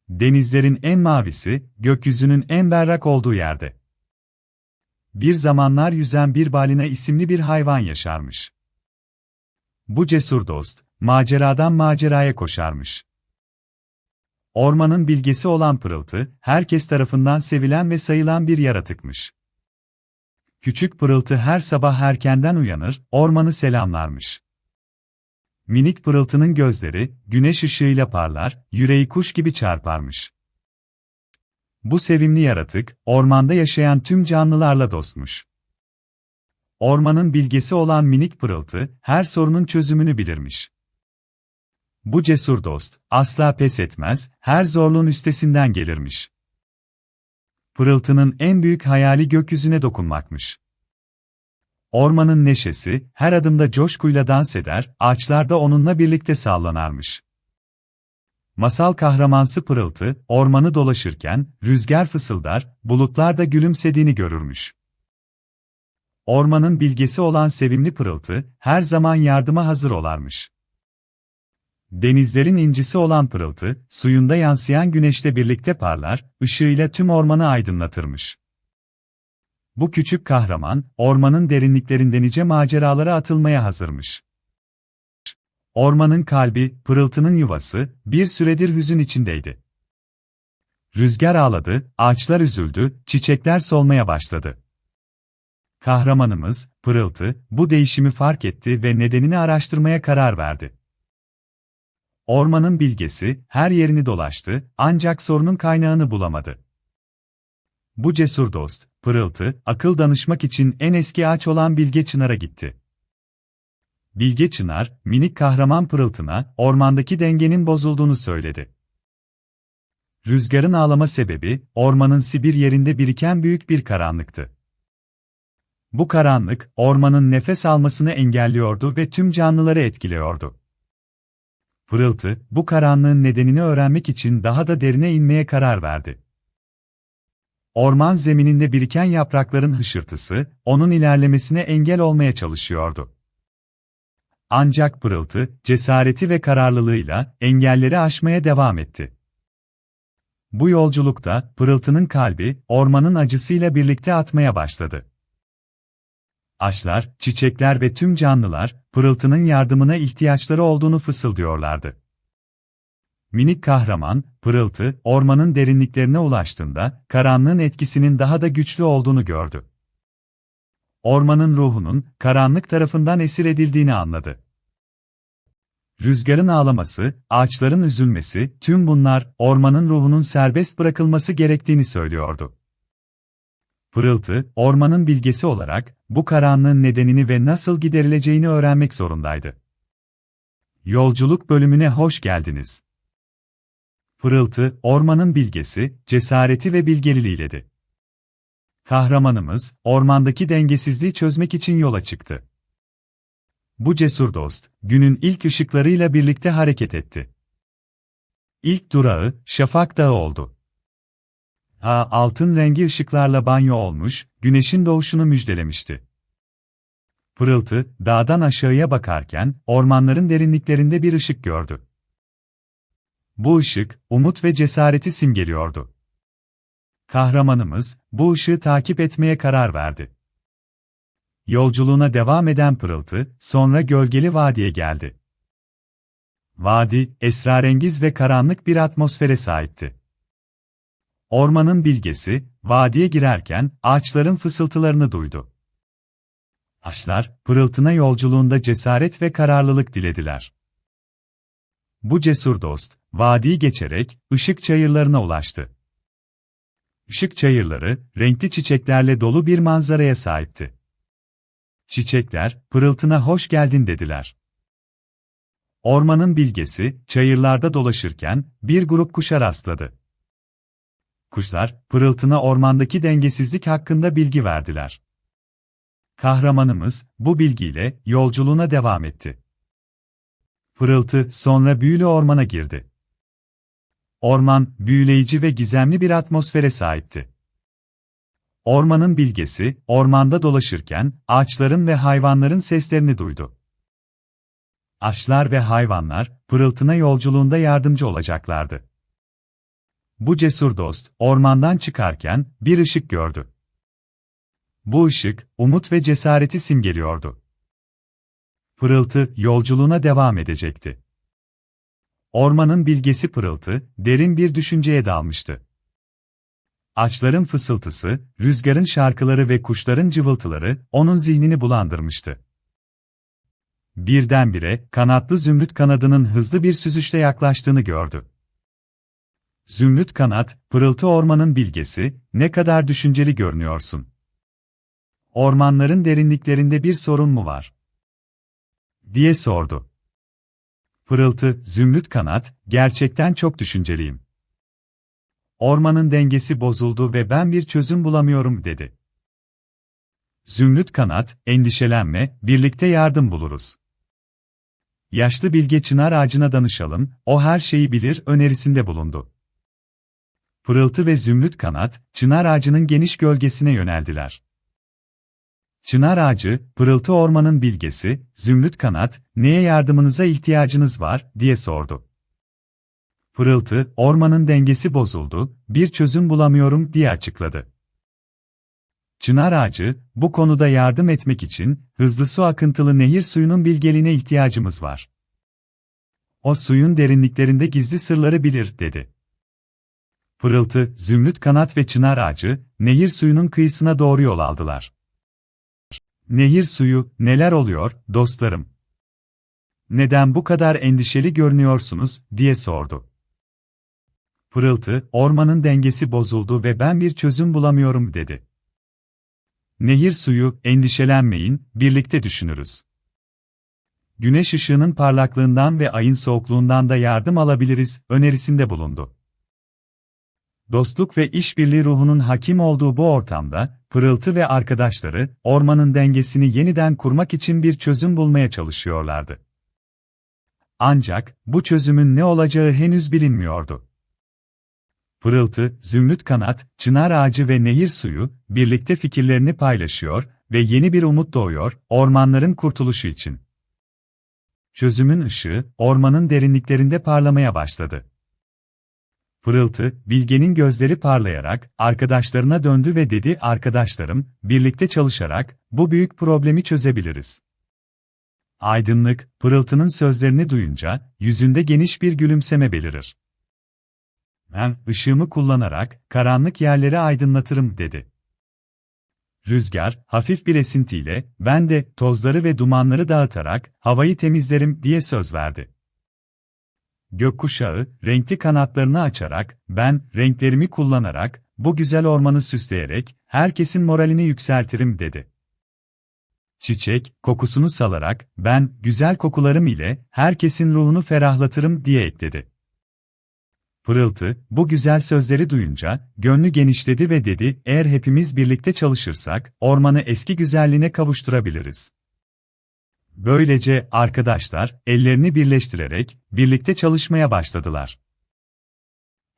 Denizlerin en mavisi, gökyüzünün en berrak olduğu yerde. Bir zamanlar yüzen bir balina isimli bir hayvan yaşarmış. Bu cesur dost, maceradan maceraya koşarmış. Ormanın bilgesi olan Pırıltı, herkes tarafından sevilen ve sayılan bir yaratıkmış. Küçük Pırıltı her sabah erkenden uyanır, ormanı selamlarmış. Minik Pırıltı'nın gözleri, güneş ışığıyla parlar, yüreği kuş gibi çarparmış. Bu sevimli yaratık, ormanda yaşayan tüm canlılarla dostmuş. Ormanın bilgesi olan minik Pırıltı, her sorunun çözümünü bilirmiş. Bu cesur dost, asla pes etmez, her zorluğun üstesinden gelirmiş. Pırıltı'nın en büyük hayali gökyüzüne dokunmakmış. Ormanın neşesi, her adımda coşkuyla dans eder, ağaçlar da onunla birlikte sallanarmış. Masal kahramansı Pırıltı, ormanı dolaşırken, rüzgar fısıldar, bulutlar da gülümsediğini görürmüş. Ormanın bilgesi olan sevimli Pırıltı, her zaman yardıma hazır olarmış. Denizlerin incisi olan Pırıltı, suyunda yansıyan güneşle birlikte parlar, ışığıyla tüm ormanı aydınlatırmış. Bu küçük kahraman, ormanın derinliklerinden nice maceralara atılmaya hazırmış. Ormanın kalbi, Pırıltı'nın yuvası, bir süredir hüzün içindeydi. Rüzgar ağladı, ağaçlar üzüldü, çiçekler solmaya başladı. Kahramanımız, Pırıltı, bu değişimi fark etti ve nedenini araştırmaya karar verdi. Ormanın bilgesi, her yerini dolaştı, ancak sorunun kaynağını bulamadı. Bu cesur dost, Pırıltı, akıl danışmak için en eski ağaç olan Bilge Çınar'a gitti. Bilge Çınar, minik kahraman Pırıltı'na, ormandaki dengenin bozulduğunu söyledi. Rüzgarın ağlama sebebi, ormanın sibir yerinde biriken büyük bir karanlıktı. Bu karanlık, ormanın nefes almasını engelliyordu ve tüm canlıları etkiliyordu. Pırıltı, bu karanlığın nedenini öğrenmek için daha da derine inmeye karar verdi. Orman zemininde biriken yaprakların hışırtısı, onun ilerlemesine engel olmaya çalışıyordu. Ancak Pırıltı, cesareti ve kararlılığıyla engelleri aşmaya devam etti. Bu yolculukta, Pırıltı'nın kalbi, ormanın acısıyla birlikte atmaya başladı. Ağaçlar, çiçekler ve tüm canlılar, Pırıltı'nın yardımına ihtiyaçları olduğunu fısıldıyorlardı. Minik kahraman, Pırıltı, ormanın derinliklerine ulaştığında, karanlığın etkisinin daha da güçlü olduğunu gördü. Ormanın ruhunun, karanlık tarafından esir edildiğini anladı. Rüzgarın ağlaması, ağaçların üzülmesi, tüm bunlar, ormanın ruhunun serbest bırakılması gerektiğini söylüyordu. Pırıltı, ormanın bilgesi olarak, bu karanlığın nedenini ve nasıl giderileceğini öğrenmek zorundaydı. Yolculuk bölümüne hoş geldiniz. Pırıltı, ormanın bilgesi, cesareti ve bilgeliliğiydi. Kahramanımız, ormandaki dengesizliği çözmek için yola çıktı. Bu cesur dost, günün ilk ışıklarıyla birlikte hareket etti. İlk durağı, Şafak Dağı oldu. Altın rengi ışıklarla banyo olmuş, güneşin doğuşunu müjdelemişti. Pırıltı, dağdan aşağıya bakarken, ormanların derinliklerinde bir ışık gördü. Bu ışık, umut ve cesareti simgeliyordu. Kahramanımız, bu ışığı takip etmeye karar verdi. Yolculuğuna devam eden Pırıltı, sonra gölgeli vadiye geldi. Vadi, esrarengiz ve karanlık bir atmosfere sahipti. Ormanın bilgesi, vadiye girerken, ağaçların fısıltılarını duydu. Ağaçlar, Pırıltı'na yolculuğunda cesaret ve kararlılık dilediler. Bu cesur dost, vadiyi geçerek, ışık çayırlarına ulaştı. Işık çayırları, renkli çiçeklerle dolu bir manzaraya sahipti. Çiçekler, Pırıltı'na hoş geldin dediler. Ormanın bilgesi, çayırlarda dolaşırken, bir grup kuşa rastladı. Kuşlar, Pırıltı'na ormandaki dengesizlik hakkında bilgi verdiler. Kahramanımız, bu bilgiyle, yolculuğuna devam etti. Pırıltı, sonra büyülü ormana girdi. Orman, büyüleyici ve gizemli bir atmosfere sahipti. Ormanın bilgesi, ormanda dolaşırken, ağaçların ve hayvanların seslerini duydu. Ağaçlar ve hayvanlar, Pırıltı'na yolculuğunda yardımcı olacaklardı. Bu cesur dost, ormandan çıkarken bir ışık gördü. Bu ışık, umut ve cesareti simgeliyordu. Pırıltı, yolculuğuna devam edecekti. Ormanın bilgesi Pırıltı, derin bir düşünceye dalmıştı. Ağaçların fısıltısı, rüzgarın şarkıları ve kuşların cıvıltıları, onun zihnini bulandırmıştı. Birdenbire, kanatlı zümrüt kanadının hızlı bir süzüşle yaklaştığını gördü. Zümrüt kanat, Pırıltı ormanın bilgesi, ne kadar düşünceli görünüyorsun. Ormanların derinliklerinde bir sorun mu var? Diye sordu. Pırıltı, Zümrüt kanat, gerçekten çok düşünceliyim. Ormanın dengesi bozuldu ve ben bir çözüm bulamıyorum dedi. Zümrüt kanat, endişelenme, birlikte yardım buluruz. Yaşlı bilge çınar ağacına danışalım, o her şeyi bilir önerisinde bulundu. Pırıltı ve Zümrüt kanat, çınar ağacının geniş gölgesine yöneldiler. Çınar ağacı, Pırıltı ormanın bilgesi, Zümrüt kanat, neye yardımınıza ihtiyacınız var, diye sordu. Pırıltı, ormanın dengesi bozuldu, bir çözüm bulamıyorum, diye açıkladı. Çınar ağacı, bu konuda yardım etmek için, hızlı su akıntılı nehir suyunun bilgeliğine ihtiyacımız var. O suyun derinliklerinde gizli sırları bilir, dedi. Pırıltı, Zümrüt kanat ve çınar ağacı, nehir suyunun kıyısına doğru yol aldılar. Nehir suyu, neler oluyor, dostlarım? Neden bu kadar endişeli görünüyorsunuz, diye sordu. Pırıltı, ormanın dengesi bozuldu ve ben bir çözüm bulamıyorum, dedi. Nehir suyu, endişelenmeyin, birlikte düşünürüz. Güneş ışığının parlaklığından ve ayın soğukluğundan da yardım alabiliriz, önerisinde bulundu. Dostluk ve işbirliği ruhunun hakim olduğu bu ortamda, Pırıltı ve arkadaşları, ormanın dengesini yeniden kurmak için bir çözüm bulmaya çalışıyorlardı. Ancak, bu çözümün ne olacağı henüz bilinmiyordu. Pırıltı, Zümrüt kanat, çınar ağacı ve nehir suyu, birlikte fikirlerini paylaşıyor ve yeni bir umut doğuyor, ormanların kurtuluşu için. Çözümün ışığı, ormanın derinliklerinde parlamaya başladı. Pırıltı, bilgenin gözleri parlayarak, arkadaşlarına döndü ve dedi, arkadaşlarım, birlikte çalışarak, bu büyük problemi çözebiliriz. Aydınlık, Pırıltı'nın sözlerini duyunca, yüzünde geniş bir gülümseme belirir. Ben, ışığımı kullanarak, karanlık yerleri aydınlatırım, dedi. Rüzgar, hafif bir esintiyle, ben de, tozları ve dumanları dağıtarak, havayı temizlerim, diye söz verdi. Gökkuşağı, renkli kanatlarını açarak, ben, renklerimi kullanarak, bu güzel ormanı süsleyerek, herkesin moralini yükseltirim, dedi. Çiçek, kokusunu salarak, ben, güzel kokularım ile, herkesin ruhunu ferahlatırım, diye ekledi. Pırıltı, bu güzel sözleri duyunca, gönlü genişledi ve dedi, eğer hepimiz birlikte çalışırsak, ormanı eski güzelliğine kavuşturabiliriz. Böylece, arkadaşlar, ellerini birleştirerek, birlikte çalışmaya başladılar.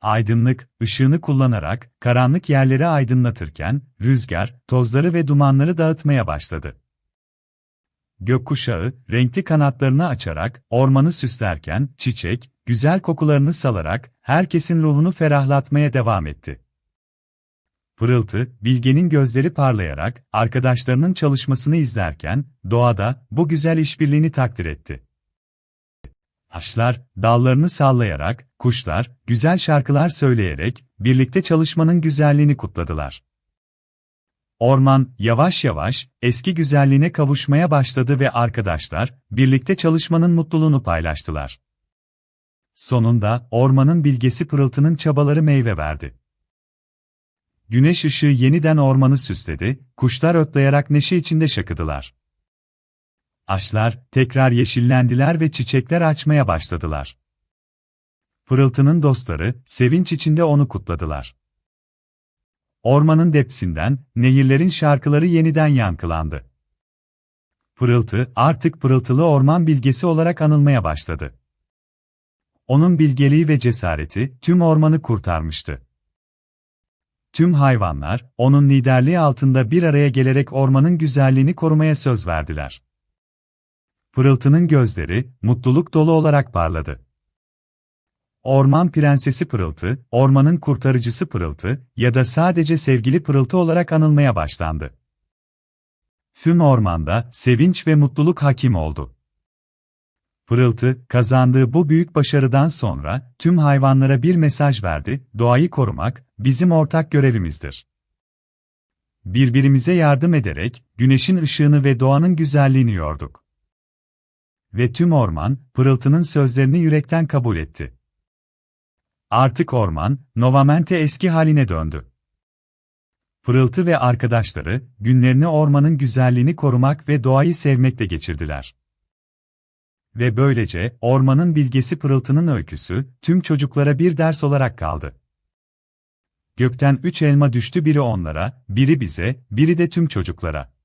Aydınlık, ışığını kullanarak, karanlık yerleri aydınlatırken, rüzgar, tozları ve dumanları dağıtmaya başladı. Gökkuşağı, renkli kanatlarını açarak, ormanı süslerken, çiçek, güzel kokularını salarak, herkesin ruhunu ferahlatmaya devam etti. Pırıltı, bilgenin gözleri parlayarak, arkadaşlarının çalışmasını izlerken, doğada, bu güzel işbirliğini takdir etti. Ağaçlar, dallarını sallayarak, kuşlar, güzel şarkılar söyleyerek, birlikte çalışmanın güzelliğini kutladılar. Orman, yavaş yavaş, eski güzelliğine kavuşmaya başladı ve arkadaşlar, birlikte çalışmanın mutluluğunu paylaştılar. Sonunda, ormanın bilgesi Pırıltı'nın çabaları meyve verdi. Güneş ışığı yeniden ormanı süsledi, kuşlar ötleyerek neşe içinde şakıdılar. Ağaçlar, tekrar yeşillendiler ve çiçekler açmaya başladılar. Pırıltı'nın dostları, sevinç içinde onu kutladılar. Ormanın depsinden, nehirlerin şarkıları yeniden yankılandı. Pırıltı, artık Pırıltılı orman bilgesi olarak anılmaya başladı. Onun bilgeliği ve cesareti, tüm ormanı kurtarmıştı. Tüm hayvanlar, onun liderliği altında bir araya gelerek ormanın güzelliğini korumaya söz verdiler. Pırıltı'nın gözleri, mutluluk dolu olarak parladı. Orman prensesi Pırıltı, ormanın kurtarıcısı Pırıltı ya da sadece sevgili Pırıltı olarak anılmaya başlandı. Tüm ormanda sevinç ve mutluluk hakim oldu. Pırıltı, kazandığı bu büyük başarıdan sonra tüm hayvanlara bir mesaj verdi: doğayı korumak bizim ortak görevimizdir. Birbirimize yardım ederek güneşin ışığını ve doğanın güzelliğini yorduk. Ve tüm orman, Pırıltı'nın sözlerini yürekten kabul etti. Artık orman, novamente eski haline döndü. Pırıltı ve arkadaşları, günlerini ormanın güzelliğini korumak ve doğayı sevmekle geçirdiler. Ve böylece, ormanın bilgesi Pırıltı'nın öyküsü, tüm çocuklara bir ders olarak kaldı. Gökten 3 elma düştü, biri onlara, biri bize, biri de tüm çocuklara.